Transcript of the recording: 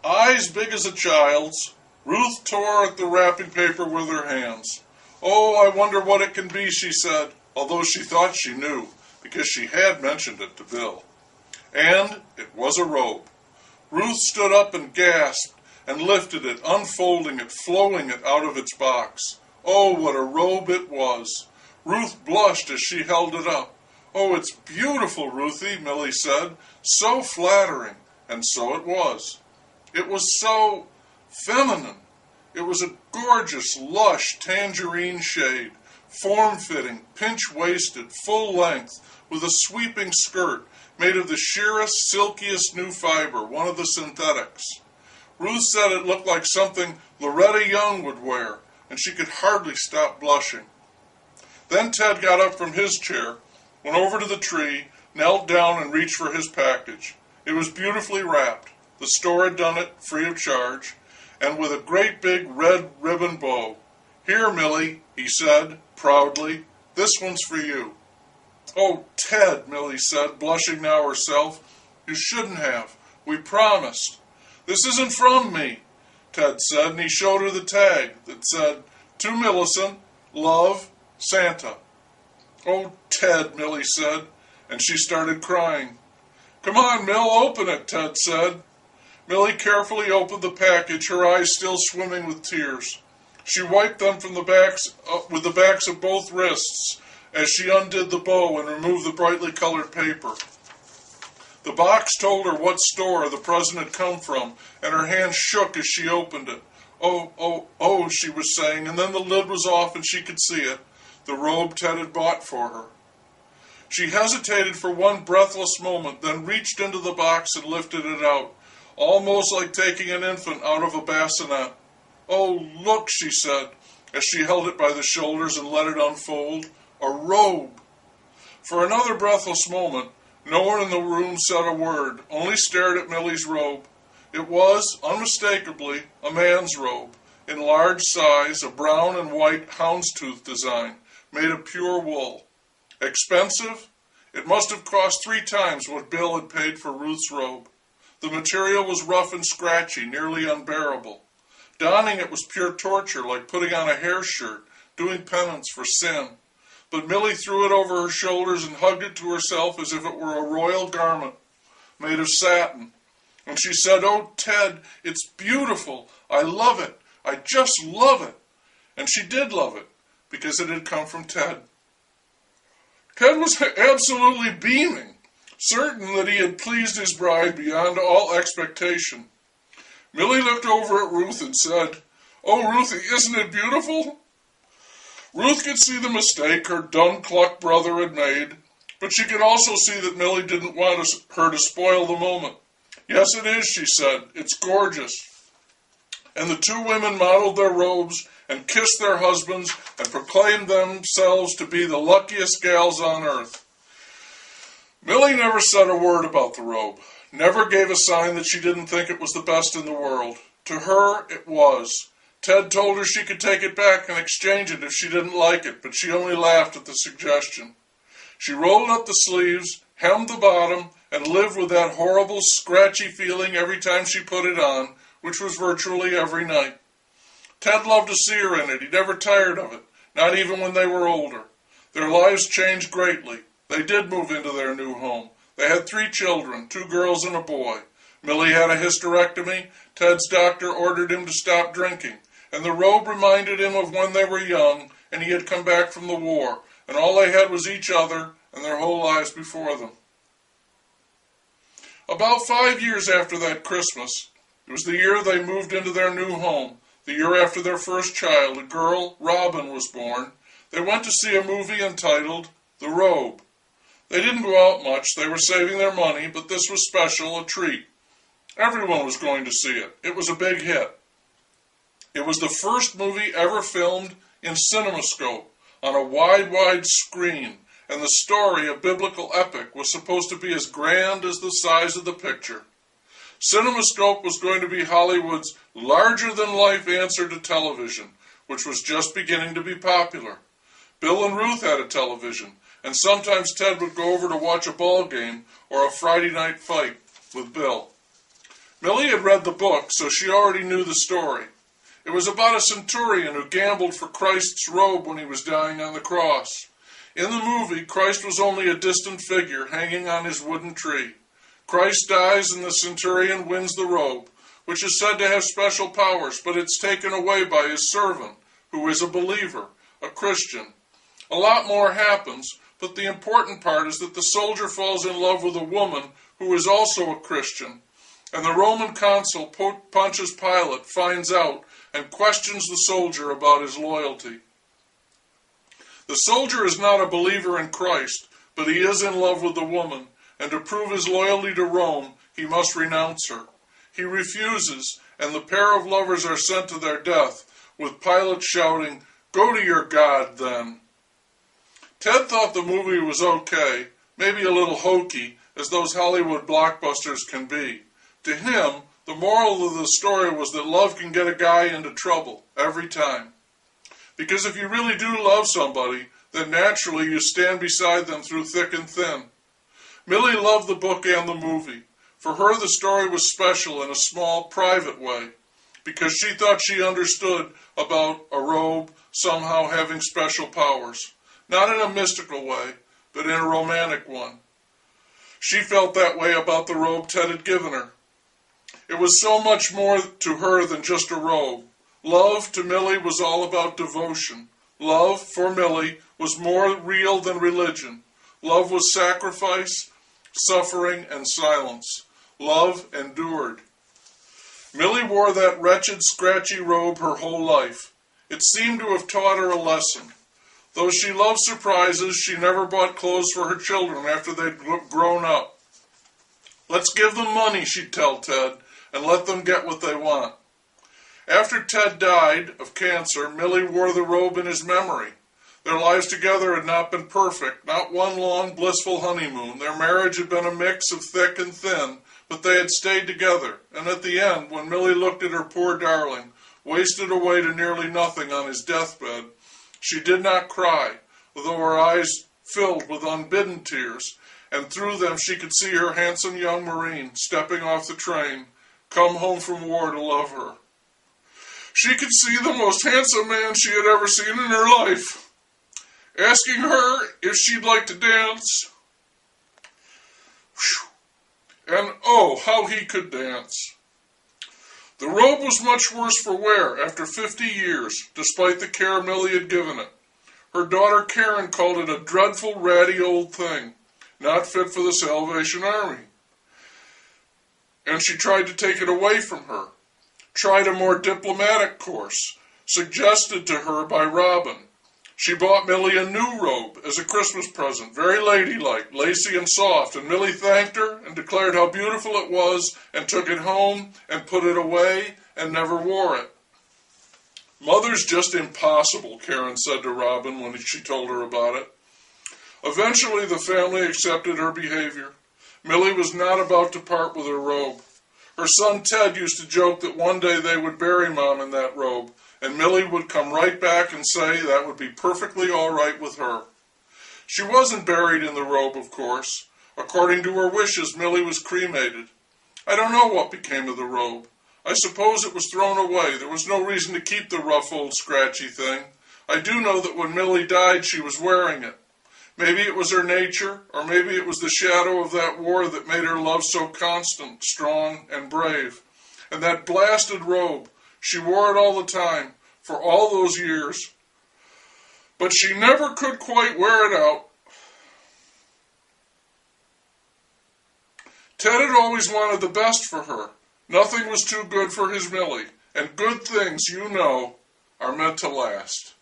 Eyes big as a child's, Ruth tore at the wrapping paper with her hands. "Oh, I wonder what it can be," she said, although she thought she knew, because she had mentioned it to Bill. And it was a robe. Ruth stood up and gasped and lifted it, unfolding it, flowing it out of its box. Oh, what a robe it was! Ruth blushed as she held it up. "Oh, it's beautiful, Ruthie," Millie said. "So flattering." And so it was. It was so feminine. It was a gorgeous, lush tangerine shade, form-fitting, pinch-waisted, full length, with a sweeping skirt made of the sheerest, silkiest new fiber, one of the synthetics. Ruth said it looked like something Loretta Young would wear, and she could hardly stop blushing. Then Ted got up from his chair, went over to the tree, knelt down and reached for his package. It was beautifully wrapped. The store had done it, free of charge, and with a great big red ribbon bow. "Here, Millie," he said, proudly. "This one's for you." "Oh, Ted," Millie said, blushing now herself. "You shouldn't have. We promised." "This isn't from me," Ted said, and he showed her the tag that said, "To Millicent, love, Santa." "Oh, Ted," Millie said, and she started crying. "Come on, Mill, open it," Ted said. Millie carefully opened the package, her eyes still swimming with tears. She wiped them from with the backs of both wrists as she undid the bow and removed the brightly colored paper. The box told her what store the present had come from, and her hand shook as she opened it. "Oh, oh, oh," she was saying, and then the lid was off and she could see it, the robe Ted had bought for her. She hesitated for one breathless moment, then reached into the box and lifted it out, almost like taking an infant out of a bassinet. "Oh, look," she said, as she held it by the shoulders and let it unfold. "A robe." For another breathless moment, no one in the room said a word, only stared at Millie's robe. It was, unmistakably, a man's robe, in large size, a brown and white houndstooth design, made of pure wool. Expensive? It must have cost 3 times what Bill had paid for Ruth's robe. The material was rough and scratchy, nearly unbearable. Donning it was pure torture, like putting on a hair shirt, doing penance for sin. But Millie threw it over her shoulders and hugged it to herself as if it were a royal garment made of satin. And she said, "Oh, Ted, it's beautiful. I love it. I just love it." And she did love it, because it had come from Ted. Ted was absolutely beaming, certain that he had pleased his bride beyond all expectation. Millie looked over at Ruth and said, "Oh, Ruthie, isn't it beautiful?" Ruth could see the mistake her dun-cluck brother had made, but she could also see that Millie didn't want her to spoil the moment. "Yes, it is," she said. "It's gorgeous." And the 2 women modeled their robes and kissed their husbands and proclaimed themselves to be the luckiest gals on earth. Millie never said a word about the robe, never gave a sign that she didn't think it was the best in the world. To her, it was. Ted told her she could take it back and exchange it if she didn't like it, but she only laughed at the suggestion. She rolled up the sleeves, hemmed the bottom, and lived with that horrible, scratchy feeling every time she put it on, which was virtually every night. Ted loved to see her in it. He never tired of it, not even when they were older. Their lives changed greatly. They did move into their new home. They had 3 children, 2 girls and a boy. Millie had a hysterectomy. Ted's doctor ordered him to stop drinking, and the robe reminded him of when they were young and he had come back from the war, and all they had was each other and their whole lives before them. About 5 years after that Christmas, it was the year they moved into their new home. The year after their first child, a girl, Robin, was born. They went to see a movie entitled The Robe. They didn't go out much. They were saving their money, but this was special, a treat. Everyone was going to see it. It was a big hit. It was the first movie ever filmed in CinemaScope on a wide screen, and the story, a biblical epic, was supposed to be as grand as the size of the picture. CinemaScope was going to be Hollywood's larger-than-life answer to television, which was just beginning to be popular. Bill and Ruth had a television, and sometimes Ted would go over to watch a ball game or a Friday night fight with Bill. Millie had read the book, so she already knew the story. It was about a centurion who gambled for Christ's robe when he was dying on the cross. In the movie, Christ was only a distant figure hanging on his wooden tree. Christ dies and the centurion wins the robe, which is said to have special powers, but it's taken away by his servant, who is a believer, a Christian. A lot more happens, but the important part is that the soldier falls in love with a woman who is also a Christian, and the Roman consul Pontius Pilate finds out and questions the soldier about his loyalty. The soldier is not a believer in Christ, but he is in love with the woman, and to prove his loyalty to Rome, he must renounce her. He refuses, and the pair of lovers are sent to their death, with Pilate shouting, "Go to your God, then." Ted thought the movie was okay, maybe a little hokey, as those Hollywood blockbusters can be. To him, the moral of the story was that love can get a guy into trouble, every time. Because if you really do love somebody, then naturally you stand beside them through thick and thin. Millie loved the book and the movie. For her, the story was special in a small, private way, because she thought she understood about a robe somehow having special powers. Not in a mystical way, but in a romantic one. She felt that way about the robe Ted had given her. It was so much more to her than just a robe. Love to Millie was all about devotion. Love, for Millie, was more real than religion. Love was sacrifice, suffering, and silence. Love endured. Millie wore that wretched, scratchy robe her whole life. It seemed to have taught her a lesson. Though she loved surprises, she never bought clothes for her children after they'd grown up. "Let's give them money," she'd tell Ted, "and let them get what they want." After Ted died of cancer, Millie wore the robe in his memory. Their lives together had not been perfect, not one long, blissful honeymoon. Their marriage had been a mix of thick and thin, but they had stayed together. And at the end, when Millie looked at her poor darling, wasted away to nearly nothing on his deathbed, she did not cry, although her eyes filled with unbidden tears, and through them she could see her handsome young Marine stepping off the train, come home from war to love her. She could see the most handsome man she had ever seen in her life, asking her if she'd like to dance. And oh, how he could dance. The robe was much worse for wear after 50 years, despite the care Millie had given it. Her daughter Karen called it a dreadful, ratty old thing, not fit for the Salvation Army. And she tried to take it away from her, tried a more diplomatic course, suggested to her by Robin. She bought Millie a new robe as a Christmas present, very ladylike, lacy and soft, and Millie thanked her and declared how beautiful it was and took it home and put it away and never wore it. "Mother's just impossible," Karen said to Robin when she told her about it. Eventually the family accepted her behavior. Millie was not about to part with her robe. Her son Ted used to joke that one day they would bury Mom in that robe, and Millie would come right back and say that would be perfectly all right with her. She wasn't buried in the robe, of course. According to her wishes, Millie was cremated. I don't know what became of the robe. I suppose it was thrown away. There was no reason to keep the rough old scratchy thing. I do know that when Millie died, she was wearing it. Maybe it was her nature, or maybe it was the shadow of that war that made her love so constant, strong, and brave. And that blasted robe, she wore it all the time, for all those years. But she never could quite wear it out. Ted had always wanted the best for her. Nothing was too good for his Millie, and good things, you know, are meant to last.